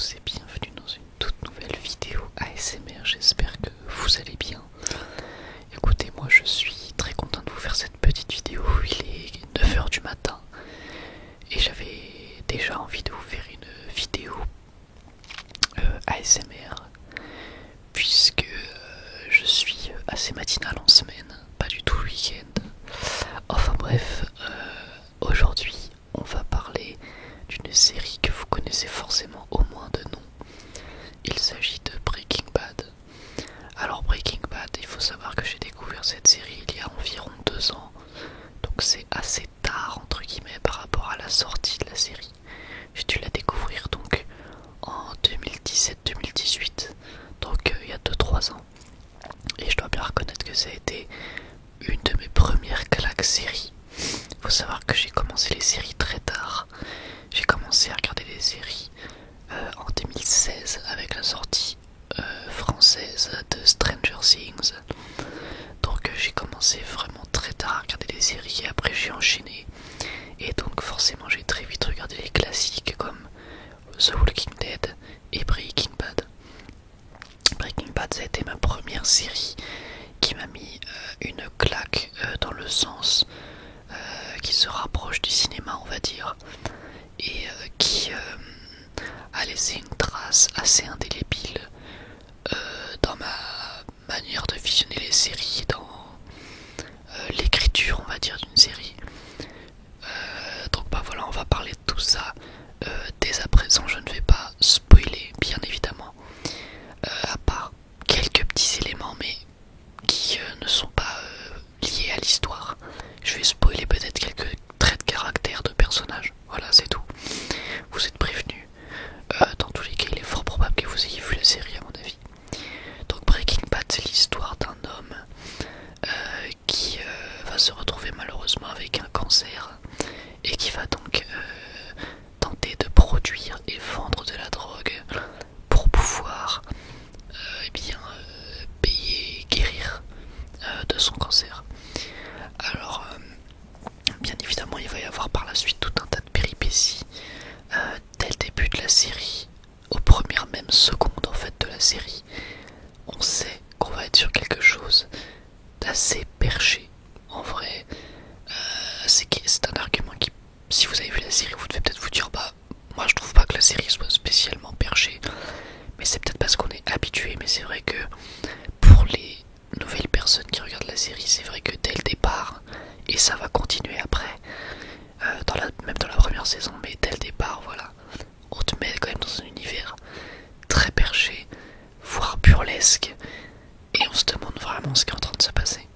tous et bienvenue dans une toute nouvelle vidéo ASMR, j'espère que vous allez bien. Écoutez, moi je suis très content de vous faire cette petite vidéo, il est 9 heures du matin et j'avais déjà envie de vous faire une vidéo ASMR puisque je suis assez matinal en semaine, pas du tout le week-end. Enfin bref, aujourd'hui on va parler d'une série que vous connaissez forcément au moins de nom. Il s'agit de Breaking Bad. Alors Breaking Bad, il faut savoir que j'ai découvert cette série il y a environ 2 ans, donc c'est assez tard entre guillemets par rapport à la sortie de la série. J'ai dû la découvrir donc en 2017-2018, donc il y a 2-3 ans. Et je dois bien reconnaître que ça a été une de mes premières claques séries. Il faut savoir que j'ai commencé les séries très tard. J'ai commencé à regarder les séries en 2016 avec la sortie française de Stranger Things. Donc j'ai commencé vraiment très tard à regarder les séries et après j'ai enchaîné. Et donc forcément j'ai très vite regardé les classiques comme The Walking Dead et Breaking Bad. Breaking Bad, ça a été ma première série qui m'a mis une claque dans le sens qui se rapproche du cinéma, on va dire, et qui a laissé une trace assez indélébile dans ma manière de visionner les séries, dans l'écriture, on va dire, d'une série. Donc bah voilà, on va parler de tout ça. Dès à présent, je ne vais pas spoiler, bien évidemment, à part quelques petits éléments, mais qui ne sont pas liés à l'histoire. Je vais spoiler peut-être quelques traits de caractère de personnages. Voilà, c'est tout. Vous êtes prévenus. Dans tous les cas, il est fort probable que vous ayez vu la série, à mon avis. Donc Breaking Bad, c'est l'histoire d'un homme qui va se retrouver malheureusement avec un cancer et qui va donc tenter de produire et vendre de la drogue pour pouvoir payer, guérir de son cancer. Alors, bien évidemment, il va y avoir par la suite tout un tas de péripéties dès le début de la série, aux premières même secondes en fait de la série. On sait qu'on va être sur quelque chose d'assez perché. En vrai, c'est un argument qui, si vous avez vu la série, vous devez peut-être vous dire bah moi je trouve pas que la série soit spécialement perchée, mais c'est peut-être parce qu'on est habitué. Mais c'est vrai que pour les nouvelles personnes qui regardent la série, c'est vrai que dès le départ, et ça va continuer après, même dans la première saison, mais dès le départ, voilà, on te met quand même dans un univers très perché, voire burlesque, et on se demande vraiment ce qui est en train de se passer.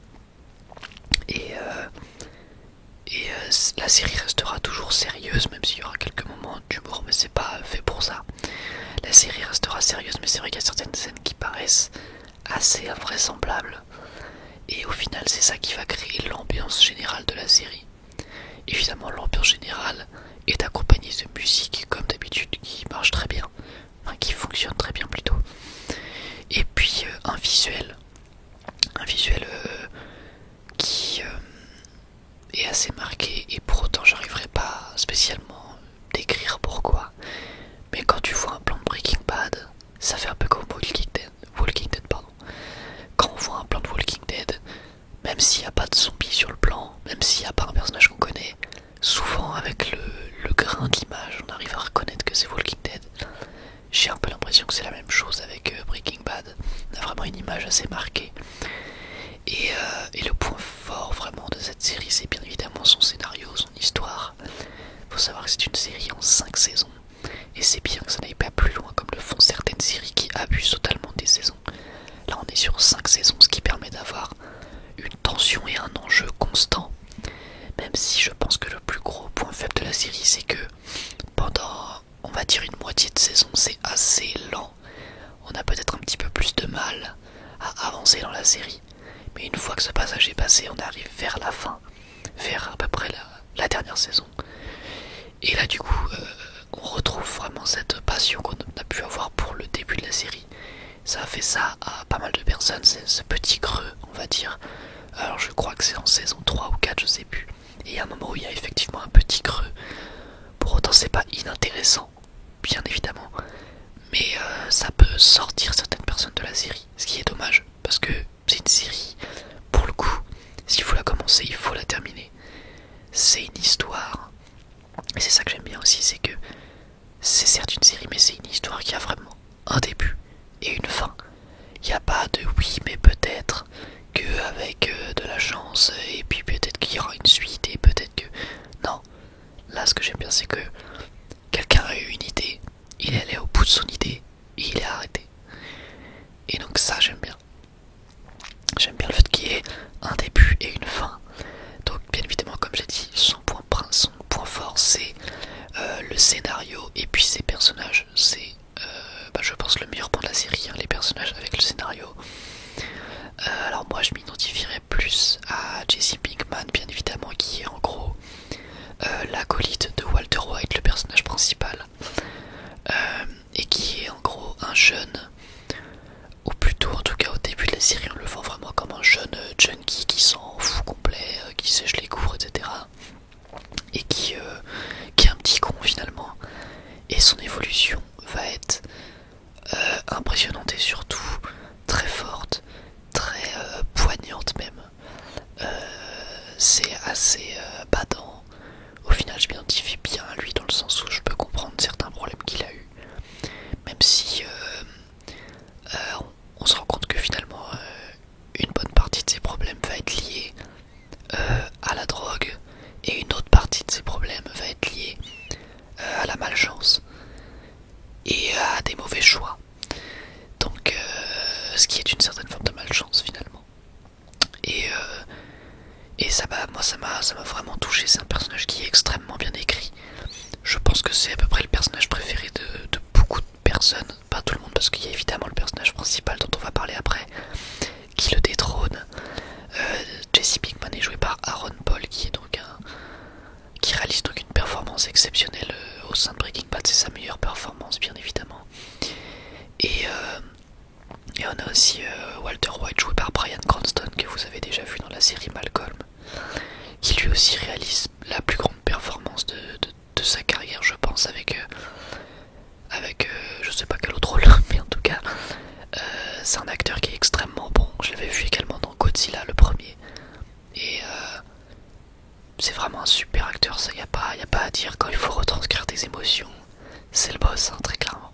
La série restera toujours sérieuse, même s'il y aura quelques moments d'humour, mais c'est pas fait pour ça. La série restera sérieuse, mais c'est vrai qu'il y a certaines scènes qui paraissent assez invraisemblables. Et au final, c'est ça qui va créer l'ambiance générale de la série. Évidemment, l'ambiance générale est accompagnée de musique, comme d'habitude, qui marche très bien, enfin, qui fonctionne très bien plutôt. Et puis un visuel qui est assez marqué, et pour autant j'arriverai pas spécialement à décrire pourquoi. Mais quand tu vois un plan de Breaking Bad, ça fait un peu comme Walking Dead, pardon. Quand on voit un plan de Walking Dead, même s'il n'y a pas de zombies sur le plan, même s'il n'y a pas un personnage qu'on connaît, souvent avec le grain d'image, on arrive à reconnaître que c'est Walking Dead. J'ai un peu l'impression que c'est la même chose avec Breaking Bad. On a vraiment une image assez marquée. Et le point fort vraiment de cette série, c'est bien évidemment son scénario, son histoire. Faut savoir que c'est une série en 5 saisons. Et c'est bien que ça n'aille pas plus loin comme le font certaines séries qui abusent totalement des saisons. Là on est sur 5 saisons, ce qui permet d'avoir une tension et un enjeu constant. Même si je pense que le plus gros point faible de la série, c'est que pendant, on va dire, une moitié de saison, c'est assez lent. On a peut-être un petit peu plus de mal à avancer dans la série. Mais une fois que ce passage est passé, on arrive vers la fin, vers à peu près la dernière saison. Et là du coup, on retrouve vraiment cette passion qu'on a pu avoir pour le début de la série. Ça a fait ça à pas mal de personnes, c'est ce petit creux, on va dire. Alors je crois que c'est en saison 3 ou 4, je sais plus. Et il y a un moment où il y a effectivement un petit creux. Pour autant c'est pas inintéressant, bien évidemment. mais ça peut sortir certaines personnes de la série, ce qui est dommage, parce que c'est une série, pour le coup, s'il faut la commencer, il faut la terminer. C'est une histoire, et c'est ça que j'aime bien aussi, c'est que c'est certes une série, mais c'est une histoire qui a vraiment un début et une fin. Il n'y a pas de oui, mais peut-être qu'avec de la chance, et puis peut-être qu'il y aura une suite, et peut-être que... Non, là ce que j'aime bien, c'est que quelqu'un a eu une idée, il est allé au bout de son idée, et il est arrêté. Et donc ça j'aime bien. J'aime bien le fait qu'il y ait un début et une fin. Donc bien évidemment, comme j'ai dit, son point fort c'est le scénario et puis ses personnages. C'est je pense le meilleur point de la série, hein, les personnages avec le scénario. Alors moi je m'identifierais plus à Jesse Pinkman, bien évidemment, qui est en gros l'acolyte de Walter White, le personnage principal, et qui est en gros un jeune, ou plutôt en tout cas au début de la série on le voit vraiment comme un jeune junkie qui s'en fout complet, qui sèche les cours, etc. Et qui est un petit con finalement. Et son évolution va être impressionnante et surtout très forte, très poignante même. C'est assez badant. Au final je m'identifie bien à lui dans le sens où je peux comprendre certains problèmes qu'il a eu. Même si on se rend compte que finalement une bonne partie de ses problèmes va être liée à la drogue et une autre partie de ses problèmes va être liée à la malchance et à des mauvais choix. Donc ce qui est une certaine forme de malchance finalement. Et ça m'a vraiment touché. C'est un personnage qui est extrêmement bien écrit. Je pense que c'est à peu près le personnage préféré de beaucoup de personnes, pas tout le monde, parce qu'il y a évidemment le personnage principal dont on va parler après, qui le détrône. Jesse Pinkman est joué par Aaron Paul, qui réalise donc une performance exceptionnelle au sein de Breaking Bad. C'est sa meilleure performance, bien évidemment. Et on a aussi Walter White, joué par Bryan Cranston, que vous avez déjà vu dans la série Malcolm, qui lui aussi réalise la plus grande performance de sa carrière, je pense, avec je sais pas quel autre rôle, mais en tout cas c'est un acteur qui est extrêmement bon. Je l'avais vu également dans Godzilla le premier, et c'est vraiment un super acteur. Ça, y a pas à dire. Quand il faut retranscrire des émotions, c'est le boss, hein, très clairement.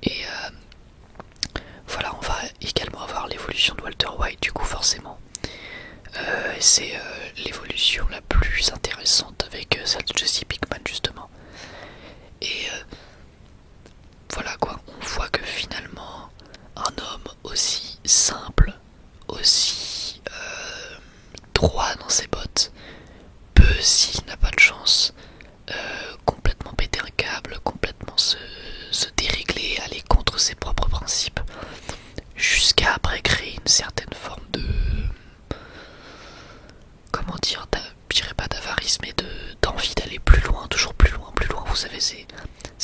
Et voilà, on va également avoir l'évolution de Walter White, du coup forcément. C'est l'évolution la plus intéressante avec celle de Jesse Pinkman justement. Et voilà quoi, on voit que finalement un homme aussi simple, aussi droit dans ses bottes, peut, s'il n'a pas de chance, complètement péter un câble, complètement se dérégler, aller contre ses propres principes, jusqu'à après créer une certaine forme de... comment dire, je dirais pas d'avarice, mais d'envie d'aller plus loin, toujours plus loin, vous savez, c'est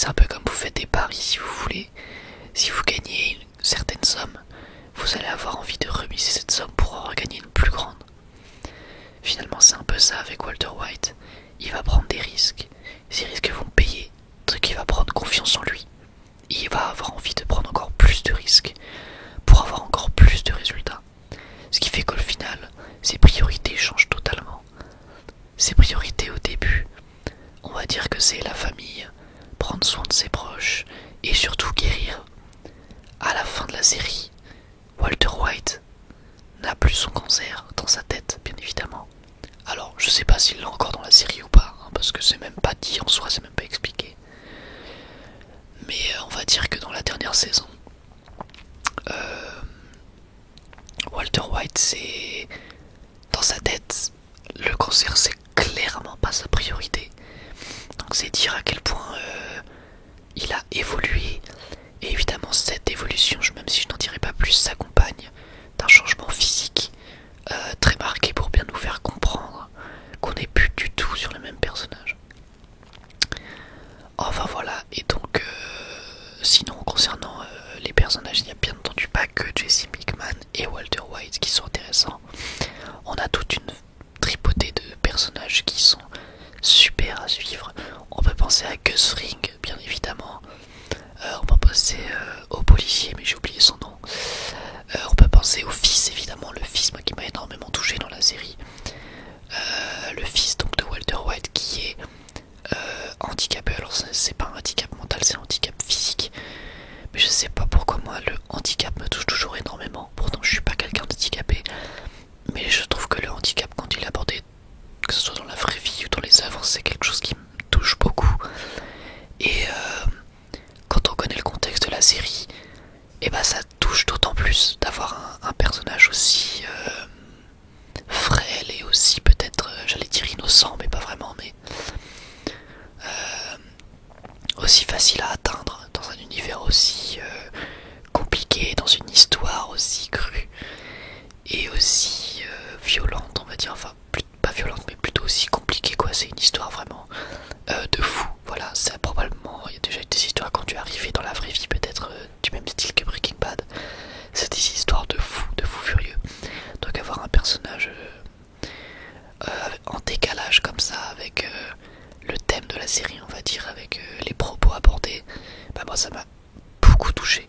un peu comme vous faites des paris, si vous voulez. Si vous gagnez une certaine somme, vous allez avoir envie de remiser cette somme pour en regagner une plus grande. Finalement, c'est un peu ça avec Walter White. Il va prendre des risques. Ces risques vont payer, donc il va prendre confiance en lui. Et il va avoir envie de prendre encore plus de risques pour avoir encore plus de résultats. Ce qui fait qu'au final, ses priorités changent totalement. Ses priorités au début, on va dire que c'est la famille, prendre soin de ses proches et surtout guérir. À la fin de la série, Walter White n'a plus son cancer dans sa tête, bien évidemment. Alors, je sais pas s'il l'a encore dans la série ou pas, hein, parce que c'est même pas dit en soi, c'est même pas expliqué. Mais on va dire que dans la dernière saison, Walter White, c'est... dans sa tête, le cancer, c'est clairement pas sa priorité. Donc c'est dire à quel point il a évolué. Et évidemment, cette évolution, même si je n'en dirai pas plus, s'accompagne d'un changement physique très marqué pour bien nous faire comprendre qu'on n'est plus du tout sur le même personnage. Enfin voilà, et donc sinon concernant les personnages, il n'y a bien entendu pas que Jesse Pinkman et Walter White qui sont intéressants. On a toute une tripotée de personnages qui sont super à suivre. On peut penser à Gus Fring, bien évidemment. On peut penser au policier, mais j'ai oublié son nom. On peut penser au fils, évidemment, le fils moi, qui m'a énormément touché dans la série. Le fils donc de Walter White qui est handicapé. Alors c'est pas un handicap mental, c'est un handicap physique. Mais je sais pas pourquoi moi le handicap me touche toujours énormément. Pourtant je suis pas quelqu'un d'handicapé. Mais je trouve que le handicap, quand il est abordé, que ce soit dans la vraie vie ou dans les œuvres, c'est quelque chose qui me touche beaucoup. Et quand on connaît le contexte de la série, et bah ça touche d'autant plus d'avoir un personnage aussi frêle et aussi peut-être, j'allais dire innocent, mais pas vraiment, mais aussi facile à atteindre dans un univers aussi compliqué, dans une histoire aussi crue et aussi violente, on va dire, enfin pas violente mais plutôt aussi compliquée quoi. C'est une histoire vraiment de fou. Voilà, ça probablement, il y a déjà eu des histoires quand tu es arrivé dans la vraie vie peut-être du même style que Breaking Bad. C'est des histoires de fous furieux. Donc avoir un personnage en décalage comme ça avec le thème de la série, on va dire, avec les propos abordés, bah moi ça m'a beaucoup touché.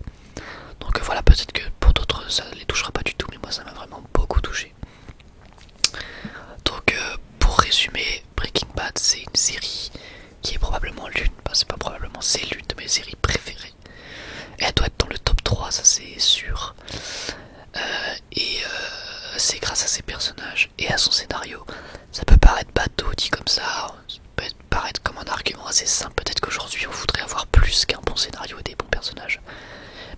Donc voilà, peut-être que pour d'autres ça les touchera pas du tout, mais moi ça m'a vraiment beaucoup touché. Donc pour résumer, Breaking Bad c'est une série qui est probablement l'une, bah, c'est pas probablement, c'est l'une de mes séries préférées. Et elle doit être dans le top 3, ça c'est sûr. Et c'est grâce à ses personnages et à son scénario. Ça peut paraître bateau dit comme ça, ça peut paraître comme un argument assez simple. Peut-être qu'aujourd'hui on voudrait avoir plus qu'un bon scénario et des bons personnages.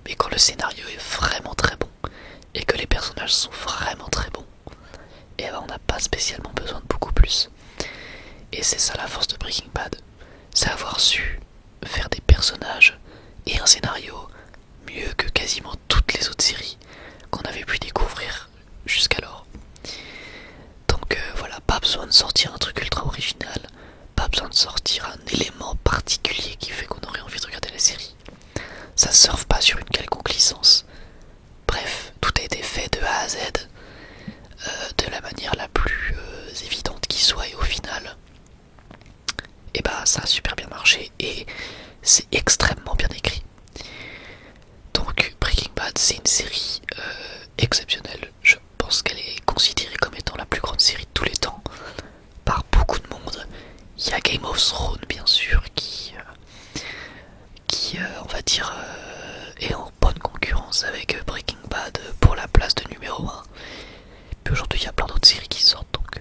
Mais quand le scénario est vraiment très bon et que les personnages sont vraiment très bons, et ben on n'a pas spécialement besoin de beaucoup plus. Et c'est ça la force de Breaking Bad, c'est avoir su faire des personnages et un scénario mieux que quasiment toutes les autres séries qu'on avait pu découvrir jusqu'alors. Donc voilà, pas besoin de sortir un truc ultra original, pas besoin de sortir un élément particulier qui fait qu'on aurait envie de regarder la série. Ça surfe pas sur une quelconque licence. Bref, tout a été fait de A à Z, de la manière la plus évidente qui soit, et au final, et bah ça a super bien marché et c'est extrêmement bien écrit. Donc Breaking Bad c'est une série exceptionnelle. Je pense qu'elle est considérée comme étant la plus grande série de tous les temps par beaucoup de monde. Il y a Game of Thrones bien sûr qui on va dire est en bonne concurrence avec Breaking Bad pour la place de numéro 1. Puis aujourd'hui il y a plein d'autres séries qui sortent, donc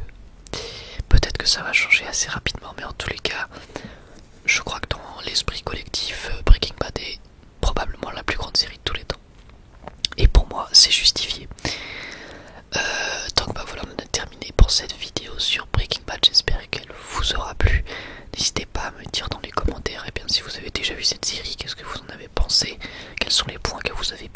peut-être que ça va changer assez rapidement, mais en tous les cas je crois que dans l'esprit collectif Breaking Bad est probablement la plus grande série de tous les temps. Et pour moi c'est justifié. Donc bah voilà, on a terminé pour cette vidéo sur Breaking Bad, j'espère qu'elle vous aura plu. N'hésitez pas à me dire dans les commentaires, et bien si vous avez déjà vu cette série, qu'est-ce que vous en avez pensé, quels sont les points que vous avez